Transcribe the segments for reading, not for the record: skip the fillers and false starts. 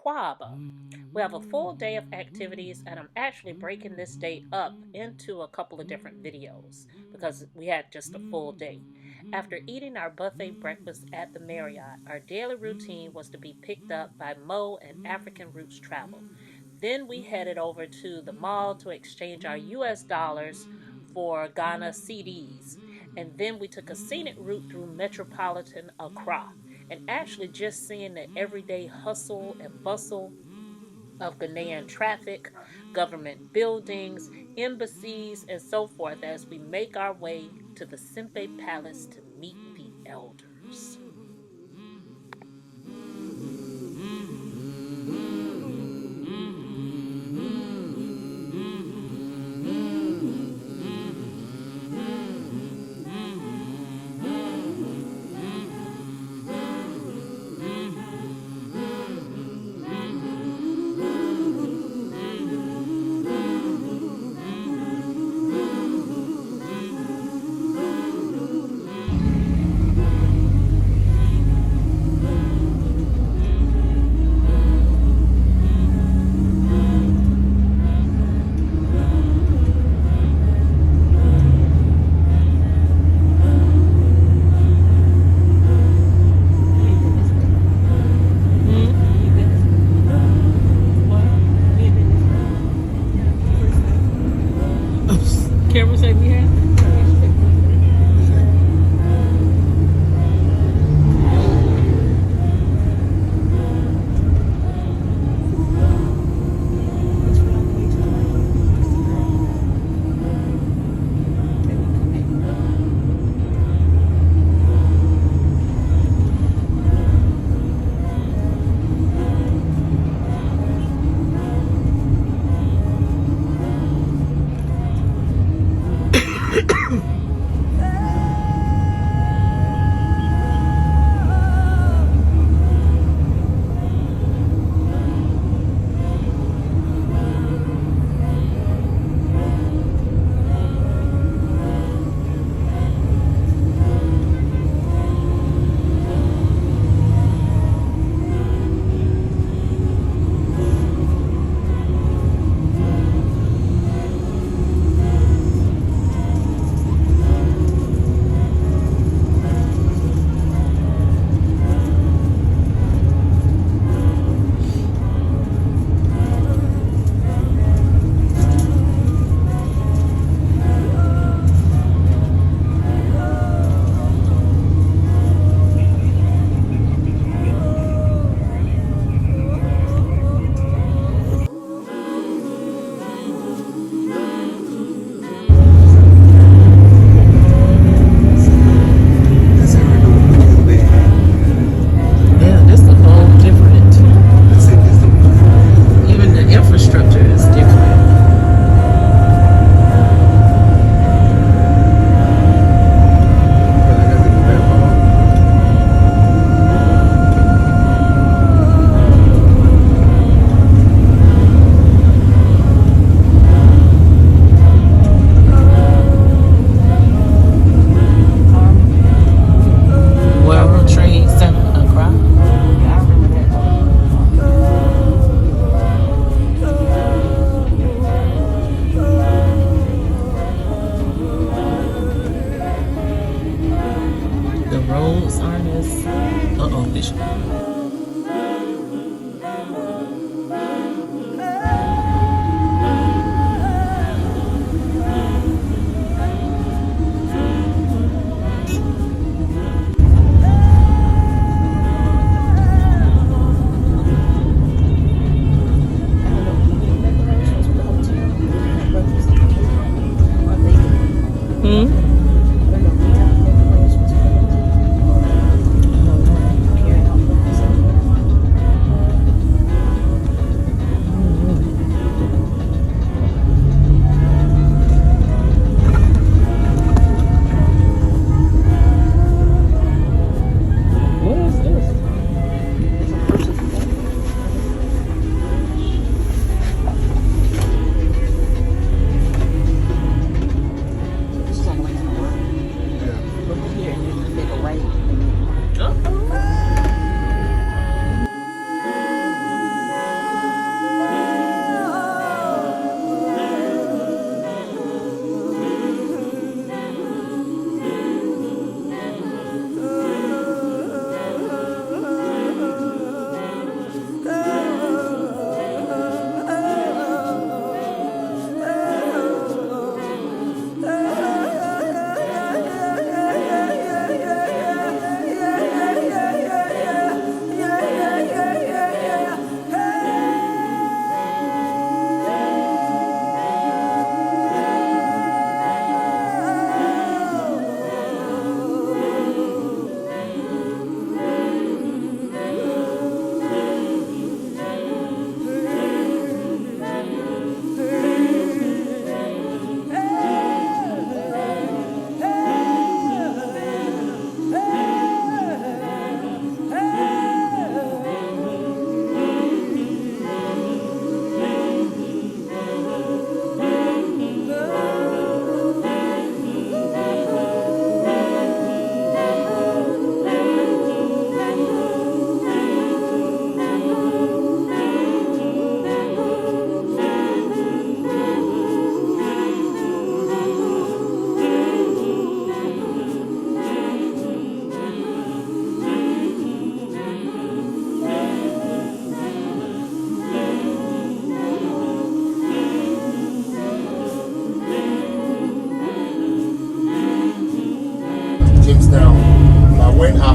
Aquaba. We have a full day of activities, and I'm actually breaking this day up into a couple of different videos because we had just a full day. After eating our buffet breakfast at the Marriott, our daily routine was to be picked up by Mo and African Roots Travel. Then we headed over to the mall to exchange our US dollars for Ghana CDs. And then we took a scenic route through metropolitan Accra. And actually, just seeing the everyday hustle and bustle of Ghanaian traffic, government buildings, embassies, and so forth as we make our way to the Sempe Palace to meet the elders.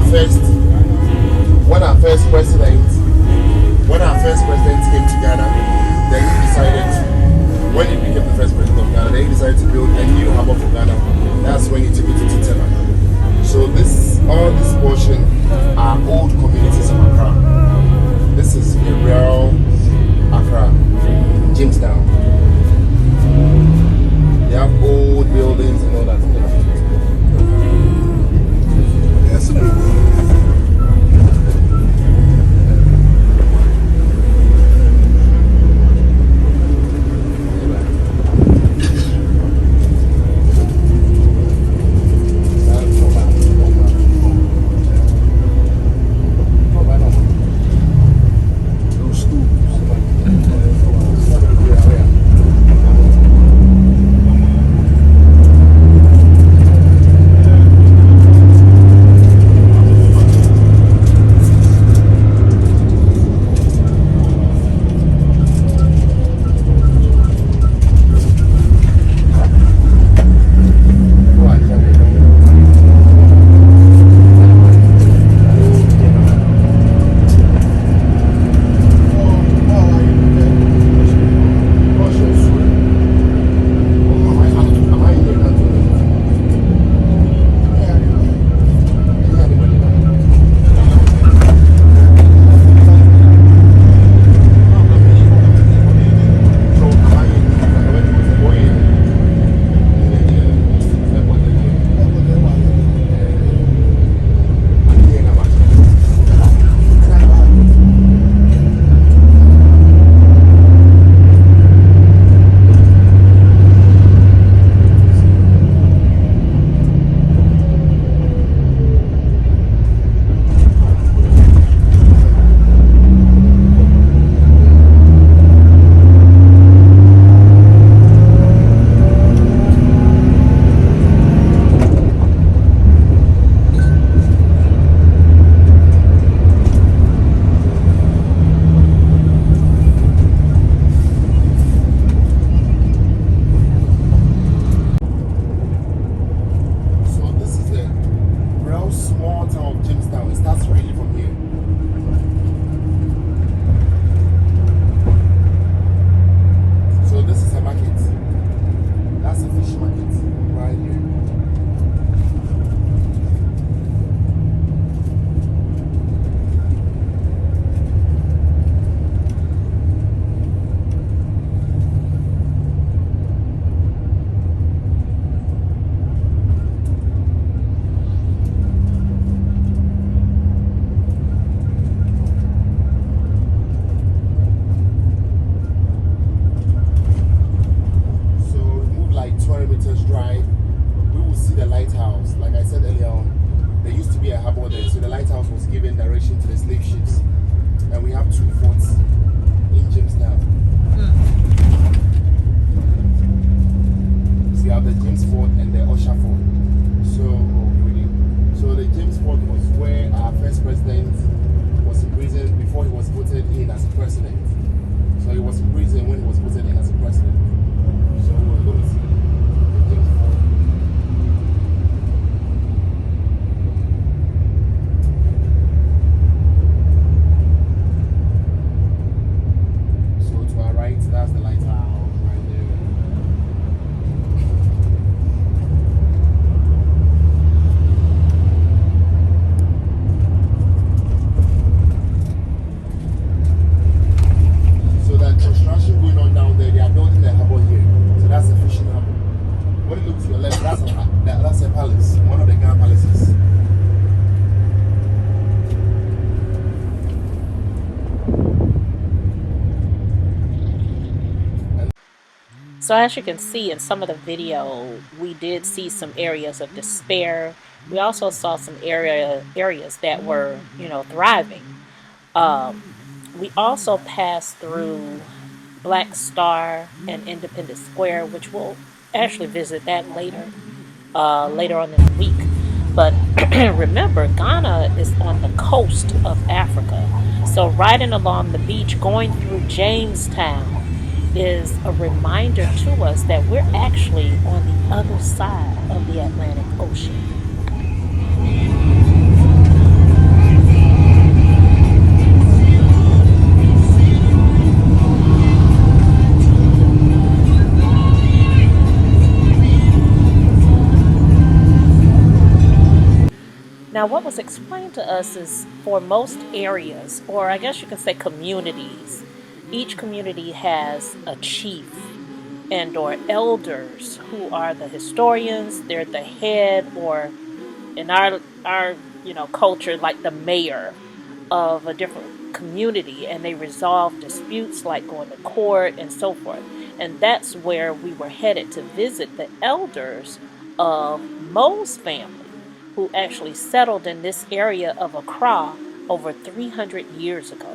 first when our first president came to Ghana, then he decided when he became the first president of Ghana, then he decided to build a new harbor for Ghana. That's when he took it to Titema. So all this portion are old communities of Accra. This is a real Accra, Jamestown. They have old buildings and all that. Yes, Sempe Palace, one of the Ghana palaces. So as you can see in some of the video, we did see some areas of despair. We also saw some areas that were, thriving. We also passed through Black Star and Independence Square, which we'll actually visit that later on in the week. But remember, Ghana is on the coast of Africa. So riding along the beach, going through Jamestown, is a reminder to us that we're actually on the other side of the Atlantic Ocean. Now, what was explained to us is for most areas, or I guess you can say communities, each community has a chief and or elders who are the historians. They're the head, or in our culture, like the mayor of a different community, and they resolve disputes like going to court and so forth. And that's where we were headed to visit the elders of Mo's family, who actually settled in this area of Accra over 300 years ago.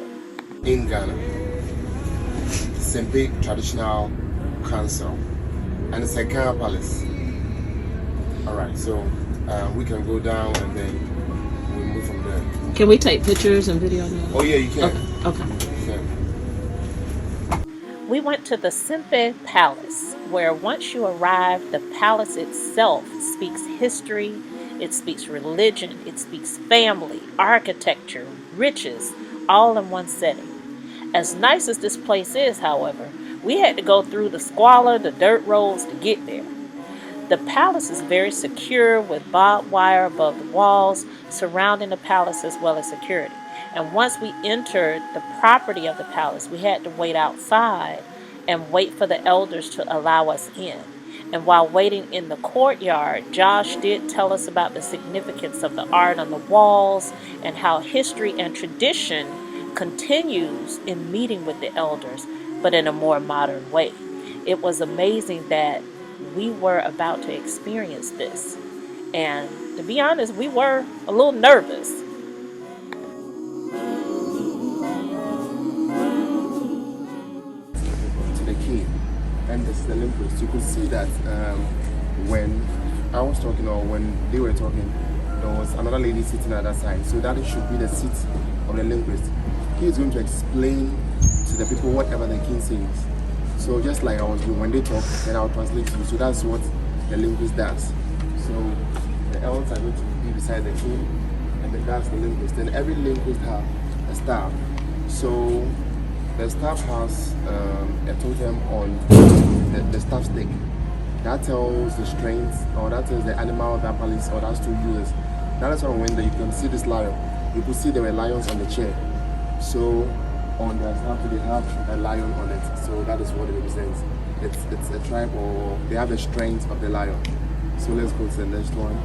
In Ghana, Sempe Traditional Council, and it's Sempe Palace. Alright, so we can go down and then we'll move from there. Can we take pictures and video now? Oh yeah, you can. Okay. You can. We went to the Sempe Palace, where once you arrive, the palace itself speaks history, it speaks religion, it speaks family, architecture, riches, all in one setting. As nice as this place is, however, we had to go through the squalor, the dirt roads to get there. The palace is very secure with barbed wire above the walls surrounding the palace as well as security. And once we entered the property of the palace, we had to wait outside and wait for the elders to allow us in. And while waiting in the courtyard, Josh did tell us about the significance of the art on the walls and how history and tradition continues in meeting with the elders, but in a more modern way. It was amazing that we were about to experience this. And to be honest, we were a little nervous. To the king, and this is the linguist. You could see that when I was talking, or when they were talking, there was another lady sitting at that side. So that should be the seat of the linguist. He is going to explain to the people whatever the king says. So just like I was doing, when they talk, then I'll translate to you. So that's what the linguist does. So the elders are going to be beside the king, and then that's the linguist. And every linguist has a staff. So the staff has a totem on the staff stick. That tells the strength, or that tells the animal that palace or that stool uses. That is why when you can see this lion, you could see there were lions on the chair. So on their staff, they have a lion on it. So that is what it represents. It's a tribe, or they have the strength of the lion. So let's go to the next one.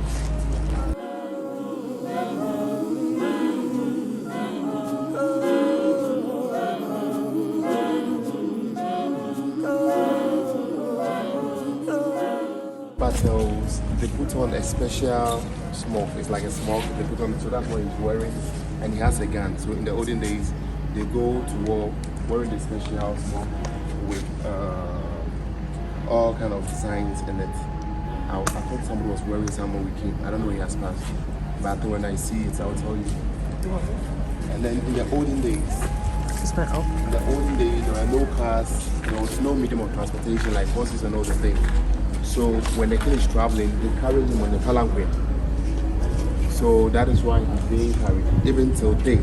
Battles, they put on a special smoke. It's like a smoke they put on, so that's what he's wearing, and he has a gun. So in the olden days, they go to war wearing the special smoke with all kind of designs in it. I thought somebody was wearing some when we came. I don't know where he has passed, but when I see it, I'll tell you. And then in the olden days, there were no cars, there was no medium of transportation like horses and all the things. So when the king is traveling, they carry him on the palanquin. So that is why he's being carried. Even till date,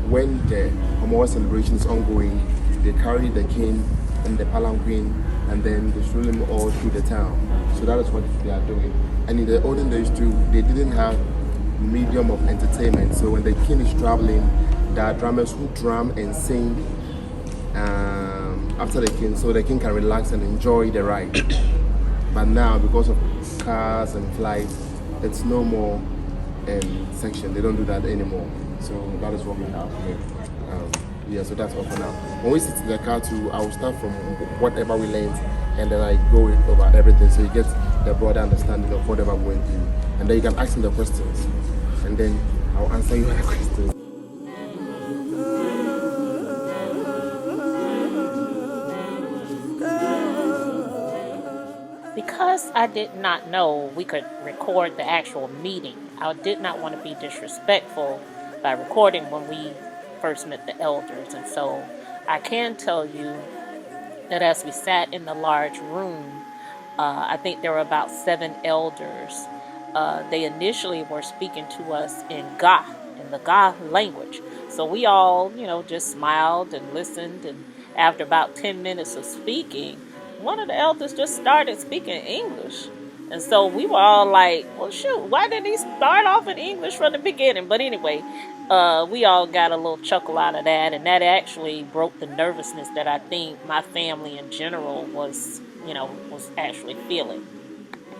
when the Homoa celebration is ongoing, they carry the king in the palanquin and then they stroll him all through the town. So that is what they are doing. And in the olden days too, they didn't have medium of entertainment. So when the king is traveling, there are drummers who drum and sing after the king, so the king can relax and enjoy the ride. But now, because of cars and flights, it's no more section. They don't do that anymore. So that is what we have here. Yeah, so that's all for now. When we sit in the car too, I will start from whatever we learned, and then I go over everything, so you get the broader understanding of whatever I'm going through. And then you can ask me the questions, and then I'll answer you the questions. Because I did not know we could record the actual meeting, I did not want to be disrespectful by recording when we first met the elders. And so I can tell you that as we sat in the large room, I think there were about 7 elders. They initially were speaking to us in the Ga language. So we all, just smiled and listened. And after about 10 minutes of speaking, one of the elders just started speaking English. And so we were all like, well, shoot, why didn't he start off in English from the beginning? But anyway, we all got a little chuckle out of that. And that actually broke the nervousness that I think my family in general was, was actually feeling.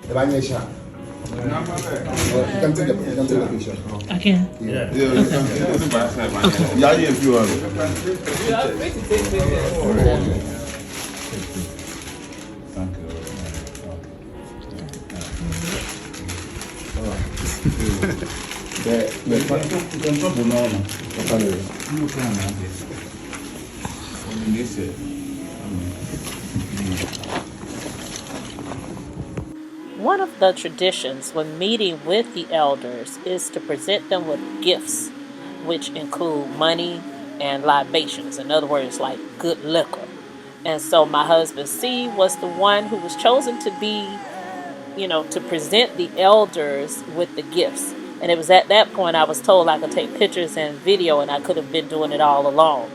You can take the picture. I can. Yeah, if you are. Thank you. One of the traditions when meeting with the elders is to present them with gifts, which include money and libations. In other words, like good liquor. And so my husband C was the one who was chosen to be, to present the elders with the gifts. And it was at that point I was told I could take pictures and video, and I could have been doing it all along.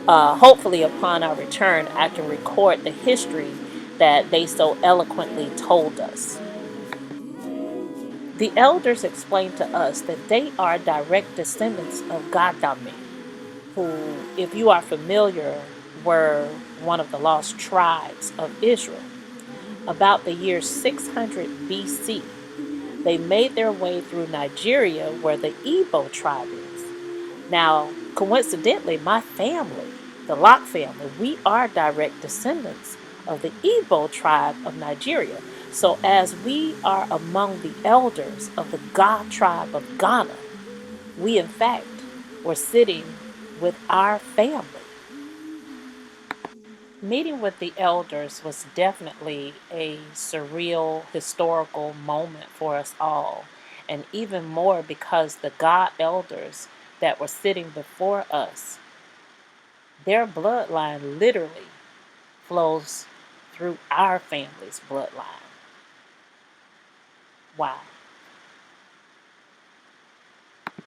Hopefully, upon our return, I can record the history that they so eloquently told us. The elders explained to us that they are direct descendants of Gadame, who, if you are familiar, were one of the lost tribes of Israel. About the year 600 BC, they made their way through Nigeria, where the Igbo tribe is. Now, coincidentally, my family, the Locke family, we are direct descendants of the Igbo tribe of Nigeria. So as we are among the elders of the Ga tribe of Ghana, we in fact were sitting with our family. Meeting with the elders was definitely a surreal historical moment for us all, and even more because the God elders that were sitting before us, their bloodline literally flows through our family's bloodline. Wow.